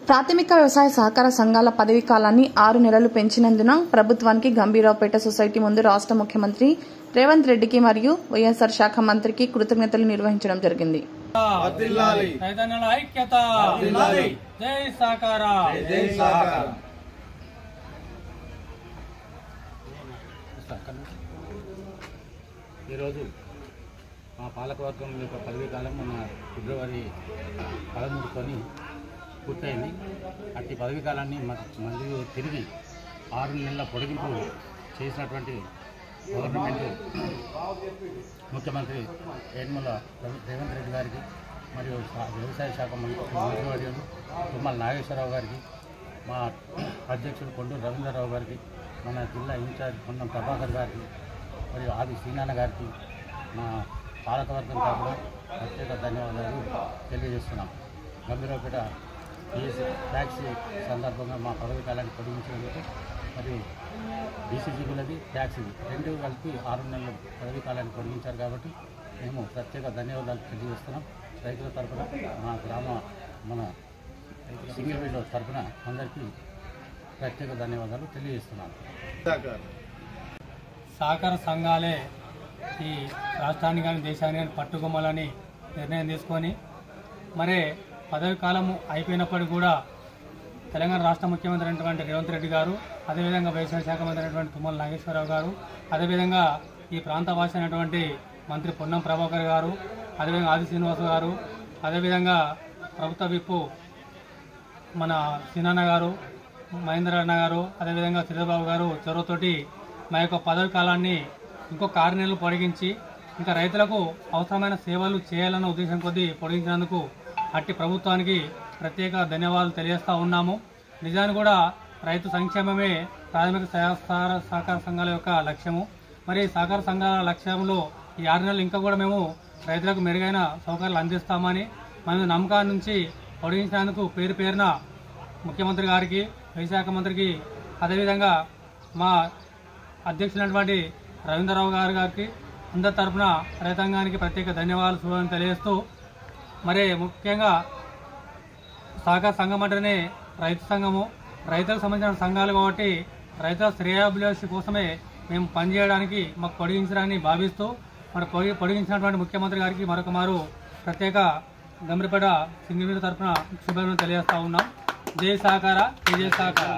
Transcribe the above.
ప్రాథమిక వ్యవసాయ సహకార సంఘాల పదవీ కాలాన్ని 6 నెలలు పెంచినందున ప్రభుత్వానికి గంభీరావుపేట సొసైటీ ముందు రాష్ట్ర ముఖ్యమంత్రి రేవంత్ రెడ్డికి మరియు వైఎస్ఆర్ శాఖ మంత్రికి కృతజ్ఞతలు నిర్వహించడం జరిగింది. ఈరోజు మా పాలకవర్గం యొక్క పదవీ కాలం మన ఫిబ్రవరి 13 పూర్తయింది. అట్టి పదవీ కాలాన్ని మళ్ళీ తిరిగి 6 నెలల పొడిగింపు చేసినటువంటి గవర్నమెంట్ ముఖ్యమంత్రి యనమల రేవంత్ రెడ్డి గారికి మరియు వ్యవసాయ శాఖ మంత్రివర్యులు తుమ్మల నాగేశ్వరరావు గారికి, మా అధ్యక్షుడు కొండూరు రవీంద్రరావు గారికి, మన జిల్లా ఇన్ఛార్జ్ పొన్నం ప్రభాకర్ గారికి మరియు ఆది శ్రీనాన్న గారికి మా పాలకవర్గం తరఫున ప్రత్యేక ధన్యవాదాలు తెలియజేస్తున్నాం. గంభీరావుపేట టీఎస్సీ ట్యాక్సీ సందర్భంగా మా పదవీ కాలాన్ని పొడిగించినందుకు మరియు బీసీజీబీలది ట్యాక్సీది రెండు కలిపి 6 నెలల పదవీ కాలాన్ని పొడిగించారు కాబట్టి మేము ప్రత్యేక ధన్యవాదాలు తెలియజేస్తున్నాం. రైతుల తరఫున మా మన సింగిల్ విండో తరఫున అందరికీ ప్రత్యేక ధన్యవాదాలు తెలియజేస్తున్నాను. సహకార సంఘాలే ఈ రాష్ట్రాన్ని కానీ దేశాన్ని కానీ పట్టుకోవాలని నిర్ణయం తీసుకొని మరి పదవి కాలము అయిపోయినప్పటికీ కూడా తెలంగాణ రాష్ట్ర ముఖ్యమంత్రి అయినటువంటి రేవంత్ రెడ్డి గారు, అదేవిధంగా వ్యవసాయ శాఖ మంత్రి అయినటువంటి తుమ్మల నాగేశ్వరరావు గారు, అదేవిధంగా ఈ ప్రాంత భాష అయినటువంటి మంత్రి పొన్నం ప్రభాకర్ గారు, అదేవిధంగా ఆది శ్రీనివాస్ గారు, అదేవిధంగా ప్రభుత్వ విప్పు మన సీనన్న గారు, మహేందర్ అన్న గారు, అదేవిధంగా శ్రీధర్బాబు గారు చొరవతోటి మా యొక్క పదవి కాలాన్ని ఇంకొక 6 నెలలు పొడిగించి ఇంకా రైతులకు అవసరమైన సేవలు చేయాలన్న ఉద్దేశం కొద్దీ పొడిగించినందుకు అట్టి ప్రభుత్వానికి ప్రత్యేక ధన్యవాదాలు తెలియజేస్తూ ఉన్నాము. నిజాన్ని కూడా రైతు సంక్షేమమే ప్రాథమిక సహకార సంఘాల యొక్క లక్ష్యము. మరి సహకార సంఘాల లక్ష్యంలో ఈ 6 నెలలు ఇంకా కూడా మేము రైతులకు మెరుగైన సౌకర్యాలు అందిస్తామని మన నమ్మకాన్ని నుంచి పొడిగించినందుకు పేరున ముఖ్యమంత్రి గారికి, వ్యవసాయ శాఖ మంత్రికి, అదేవిధంగా మా అధ్యక్షులైనటువంటి రవీంద్రరావు గారికి అందరి తరఫున రైతాంగానికి ప్రత్యేక ధన్యవాదాలు తెలియజేస్తూ, మరి ముఖ్యంగా సహకార సంఘం అంటేనే రైతు సంఘము, రైతులకు సంబంధించిన సంఘాలు కాబట్టి రైతుల శ్రేయాభిలాషి కోసమే మేము పనిచేయడానికి మాకు పొడిగించడాన్ని భావిస్తూ మరి పొడిగించినటువంటి ముఖ్యమంత్రి గారికి మరొక మారు ప్రత్యేక గంభీరపేట సింగిల్ తరఫున శుభాకాంక్షలు తెలియజేస్తా ఉన్నాం. జై సహకార, జై సహకార.